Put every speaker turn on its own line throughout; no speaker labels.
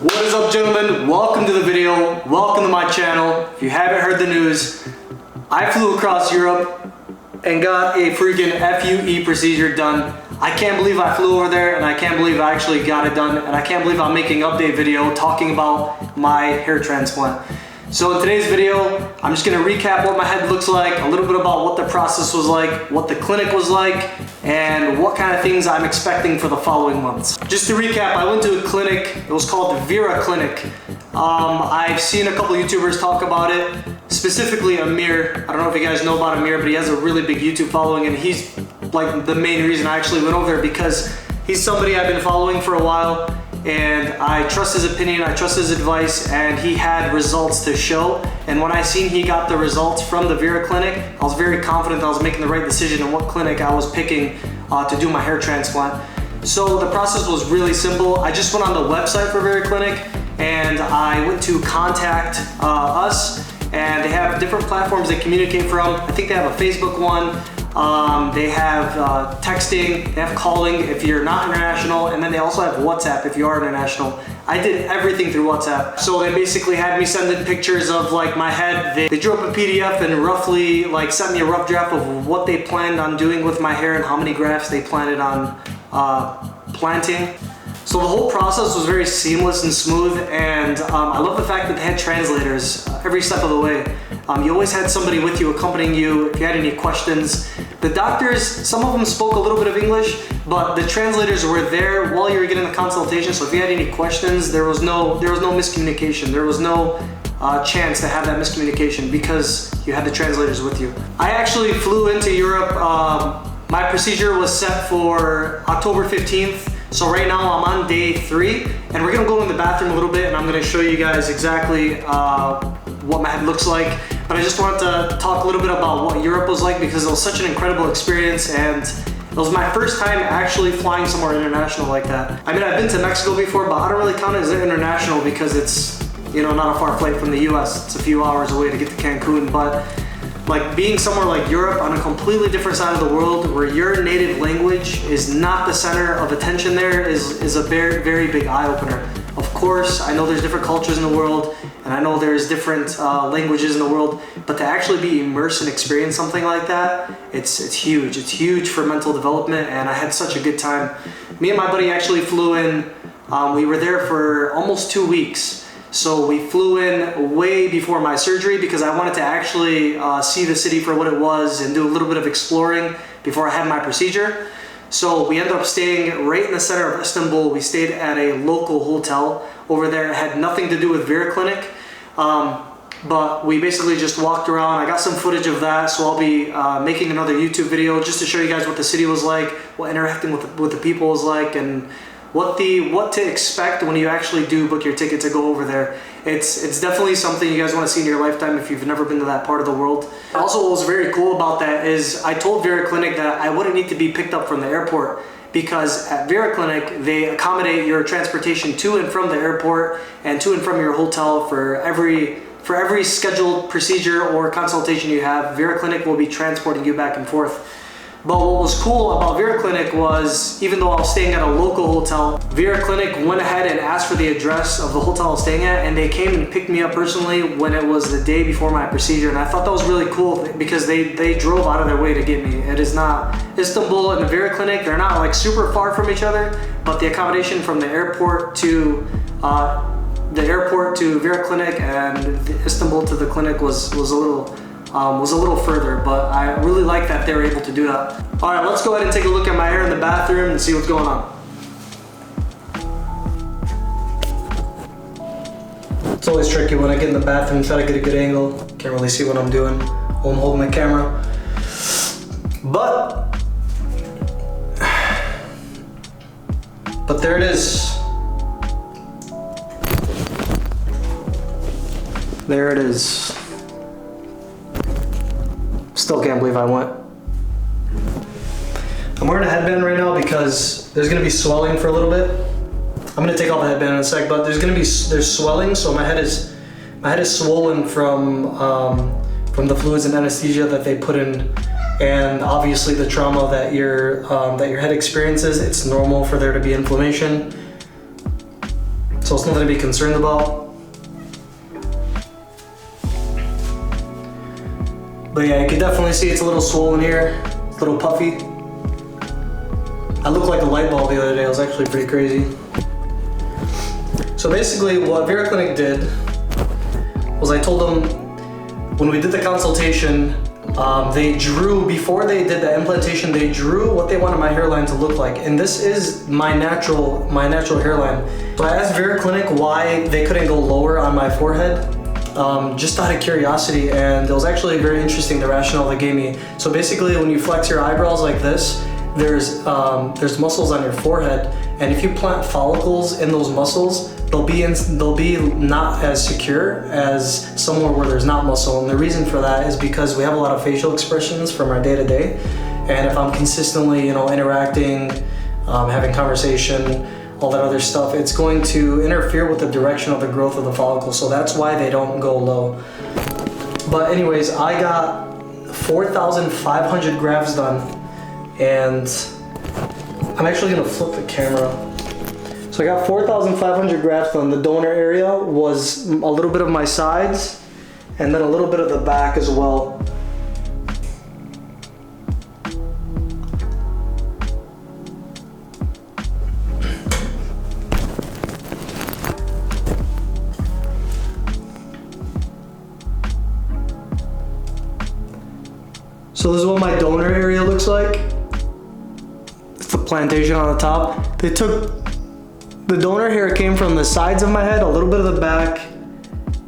What is up, gentlemen? Welcome to the video. Welcome to my channel. If you haven't heard the news, I flew across Europe and got a freaking FUE procedure done. I can't believe I flew over there, and I can't believe I actually got it done, and I can't believe I'm making an update video talking about my hair transplant. So in today's video, I'm just gonna recap what my head looks like, a little bit about what the process was like, what the clinic was like, and what kind of things I'm expecting for the following months. Just to recap, I went to a clinic. It was called the Vera Clinic. I've seen a couple YouTubers talk about it, specifically Amir. I don't know if you guys know about Amir, but he has a really big YouTube following, and he's like the main reason I actually went over there, because he's somebody I've been following for a while, and I trust his opinion, I trust his advice, and he had results to show. And when I seen he got the results from the Vera Clinic, I was very confident I was making the right decision in what clinic I was picking to do my hair transplant. So the process was really simple. I just went on the website for Vera Clinic, and I went to contact us, and they have different platforms they communicate from. I think they have a Facebook one. They have texting, they have calling if you're not international, and then they also have WhatsApp if you are international. I did everything through WhatsApp. So they basically had me send in pictures of like my head. They drew up a PDF and roughly like sent me a rough draft of what they planned on doing with my hair and how many grafts they planned on planting. So the whole process was very seamless and smooth, and I love the fact that they had translators every step of the way. You always had somebody with you accompanying you if you had any questions. The doctors, some of them spoke a little bit of English, but the translators were there while you were getting the consultation. So if you had any questions, there was no miscommunication. There was no chance to have that miscommunication because you had the translators with you. I actually flew into Europe. My procedure was set for October 15th. So right now I'm on day 3, and we're gonna go in the bathroom a little bit, and I'm gonna show you guys exactly what my head looks like. But I just wanted to talk a little bit about what Europe was like, because it was such an incredible experience, and it was my first time actually flying somewhere international like that. I mean, I've been to Mexico before, but I don't really count it as international because it's, you know, not a far flight from the US. It's a few hours away to get to Cancun, but like being somewhere like Europe on a completely different side of the world where your native language is not the center of attention there is a very, very big eye-opener. Of course, I know there's different cultures in the world, and I know there's different languages in the world, but to actually be immersed and experience something like that, it's huge. It's huge for mental development, and I had such a good time. Me and my buddy actually flew in. We were there for almost 2 weeks. So we flew in way before my surgery because I wanted to actually see the city for what it was and do a little bit of exploring before I had my procedure. So we ended up staying right in the center of Istanbul. We stayed at a local hotel over there. It had nothing to do with Vera Clinic, but we basically just walked around. I got some footage of that, so I'll be making another YouTube video just to show you guys what the city was like, what interacting with the people was like, and what to expect when you actually do book your ticket to go over there. It's definitely something you guys want to see in your lifetime if you've never been to that part of the world. Also, what was very cool about that is I told Vera Clinic that I wouldn't need to be picked up from the airport, because at Vera Clinic they accommodate your transportation to and from the airport and to and from your hotel for every scheduled procedure or consultation you have. Vera Clinic will be transporting you back and forth. But what was cool about Vera Clinic was, even though I was staying at a local hotel, Vera Clinic went ahead and asked for the address of the hotel I was staying at, and they came and picked me up personally when it was the day before my procedure. And I thought that was really cool because they drove out of their way to get me. It is not Istanbul and the Vera Clinic, they're not like super far from each other, but the accommodation from the airport to Vera Clinic and Istanbul to the clinic was a little further, but I really like that they were able to do that. All right, let's go ahead and take a look at my hair in the bathroom and see what's going on. It's always tricky when I get in the bathroom, try to get a good angle. Can't really see what I'm doing while I'm holding my camera. But there it is. There it is. Still can't believe I went. I'm wearing a headband right now because there's gonna be swelling for a little bit. I'm gonna take off the headband in a sec, but there's swelling, so my head is swollen from the fluids and anesthesia that they put in, and obviously the trauma that your head experiences. It's normal for there to be inflammation. So it's nothing to be concerned about. But yeah, you can definitely see it's a little swollen here. It's a little puffy. I looked like a light bulb the other day. It was actually pretty crazy. So basically what VeraClinic did was I told them when we did the consultation, they drew, before they did the implantation, they drew what they wanted my hairline to look like. And this is my natural hairline. So I asked VeraClinic why they couldn't go lower on my forehead, just out of curiosity. And it was actually very interesting, the rationale they gave me. So basically when you flex your eyebrows like this, there's muscles on your forehead. And if you plant follicles in those muscles, they'll be not as secure as somewhere where there's not muscle. And the reason for that is because we have a lot of facial expressions from our day to day. And if I'm consistently, interacting, having conversation, all that other stuff, it's going to interfere with the direction of the growth of the follicle. So that's why they don't go low. But anyways, I got 4,500 grafts done, and I'm actually gonna flip the camera. So I got 4,500 grafts done. The donor area was a little bit of my sides and then a little bit of the back as well. So this is what my donor area looks like. It's the plantation on the top. They took the donor hair came from the sides of my head, a little bit of the back,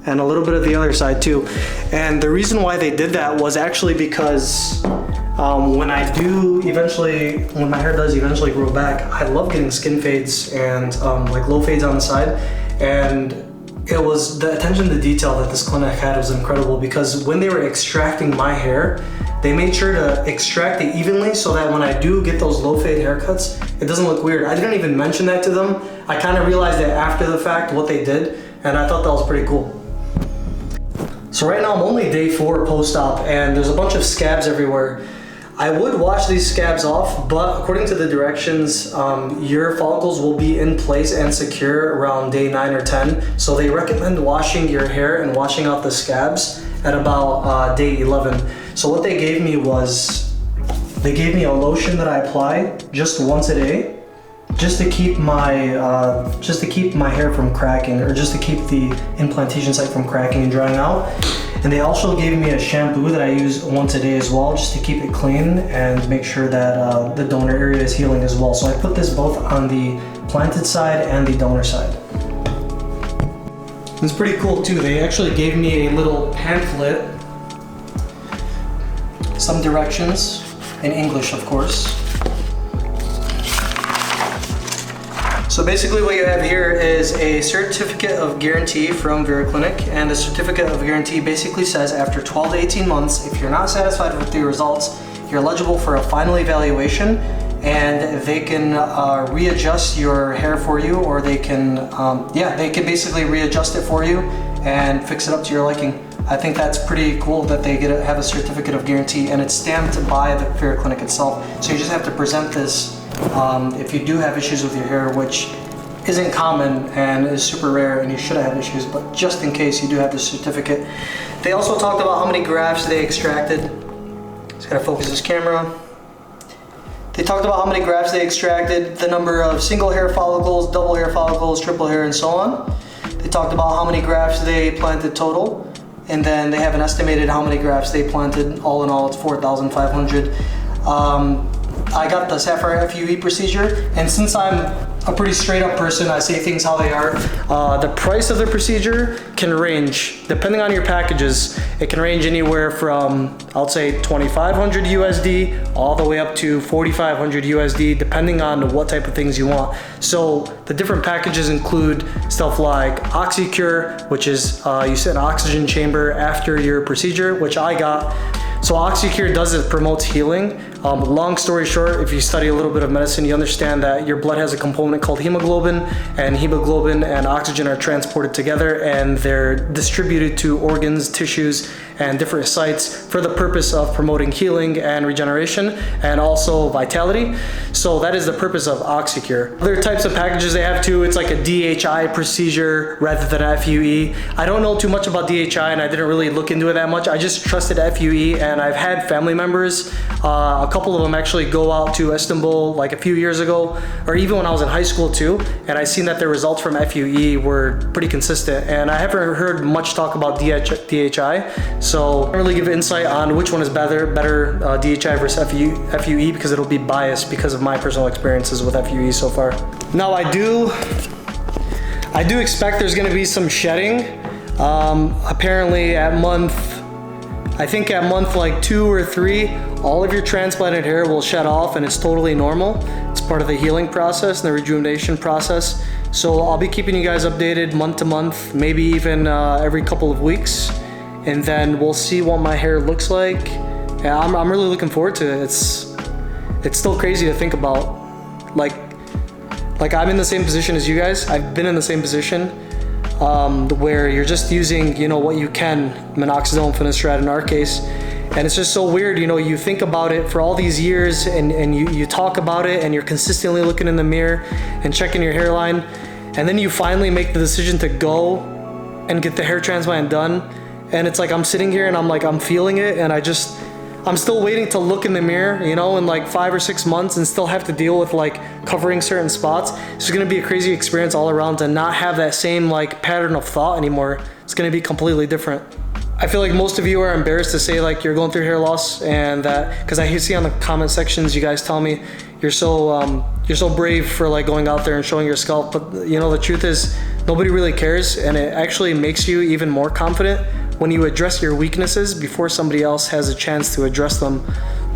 and a little bit of the other side too. And the reason why they did that was actually because when my hair does eventually grow back, I love getting skin fades and like low fades on the side. And it was the attention to detail that this clinic had was incredible, because when they were extracting my hair, they made sure to extract it evenly so that when I do get those low fade haircuts, it doesn't look weird. I didn't even mention that to them. I kind of realized that after the fact what they did, and I thought that was pretty cool. So right now I'm only day 4 post-op, and there's a bunch of scabs everywhere. I would wash these scabs off, but according to the directions, your follicles will be in place and secure around day 9 or 10. So they recommend washing your hair and washing out the scabs at about day 11. So what they gave me was, they gave me a lotion that I apply just once a day, just to keep my hair from cracking, or just to keep the implantation site from cracking and drying out. And they also gave me a shampoo that I use once a day as well, just to keep it clean and make sure that the donor area is healing as well. So I put this both on the planted side and the donor side. It's pretty cool too. They actually gave me a little pamphlet, some directions, in English of course. So basically what you have here is a certificate of guarantee from VeraClinic, and the certificate of guarantee basically says after 12 to 18 months, if you're not satisfied with the results, you're eligible for a final evaluation, and they can readjust your hair for you, or they can, they can basically readjust it for you and fix it up to your liking. I think that's pretty cool that they have a certificate of guarantee, and it's stamped by the VeraClinic itself. So you just have to present this if you do have issues with your hair, which isn't common and is super rare, and you shouldn't have issues, but just in case you do have this certificate. They also talked about how many grafts they extracted. Just gotta focus this camera. They talked about how many grafts they extracted, the number of single hair follicles, double hair follicles, triple hair, and so on. They talked about how many grafts they planted total, and then they have an estimated how many grafts they planted. All in all, it's 4,500. I got the Sapphire FUE procedure, and since I'm a pretty straight up person, I say things how they are. The price of the procedure can range, depending on your packages, it can range anywhere from, I'll say 2,500 USD all the way up to 4,500 USD, depending on what type of things you want. So the different packages include stuff like OxyCure, which is you sit in an oxygen chamber after your procedure, which I got. So OxyCure does it, promotes healing. Long story short, if you study a little bit of medicine, you understand that your blood has a component called hemoglobin, and hemoglobin and oxygen are transported together, and they're distributed to organs, tissues, and different sites for the purpose of promoting healing and regeneration and also vitality. So that is the purpose of OxyCure. Other types of packages they have too, it's like a DHI procedure rather than FUE. I don't know too much about DHI and I didn't really look into it that much. I just trusted FUE, and I've had family members, a couple of them actually go out to Istanbul like a few years ago, or even when I was in high school too, and I seen that their results from FUE were pretty consistent, and I haven't heard much talk about DHI, so I can't really give insight on which one is better DHI versus FUE because it'll be biased because of my personal experiences with FUE so far. Now I do expect there's going to be some shedding. Apparently at month like 2 or 3, all of your transplanted hair will shed off, and it's totally normal. It's part of the healing process and the rejuvenation process. So I'll be keeping you guys updated month to month, maybe even every couple of weeks, and then we'll see what my hair looks like. And I'm really looking forward to it. It's still crazy to think about. Like I'm in the same position as you guys. I've been in the same position where you're just using, you know, what you can, minoxidil and finasteride in our case. And it's just so weird, you know, you think about it for all these years and you talk about it and you're consistently looking in the mirror and checking your hairline. And then you finally make the decision to go and get the hair transplant done. And it's like, I'm sitting here and I'm feeling it, and I'm still waiting to look in the mirror, you know, in like 5 or 6 months and still have to deal with like covering certain spots. It's gonna be a crazy experience all around to not have that same like pattern of thought anymore. It's gonna be completely different. I feel like most of you are embarrassed to say like you're going through hair loss, and that, because I see on the comment sections you guys tell me you're so brave for like going out there and showing your scalp, but you know, the truth is nobody really cares, and it actually makes you even more confident when you address your weaknesses before somebody else has a chance to address them.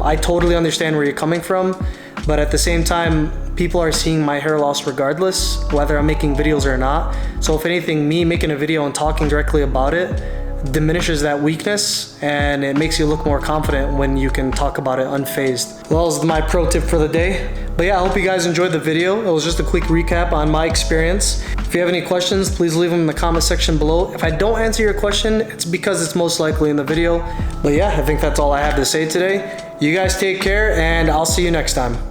I totally understand where you're coming from, but at the same time, people are seeing my hair loss regardless, whether I'm making videos or not. So if anything, me making a video and talking directly about it diminishes that weakness, and it makes you look more confident when you can talk about it unfazed. Well, that was my pro tip for the day. But yeah, I hope you guys enjoyed the video. It was just a quick recap on my experience. If you have any questions, please leave them in the comment section below. If I don't answer your question, it's because it's most likely in the video. But yeah, I think that's all I have to say today. You guys take care, and I'll see you next time.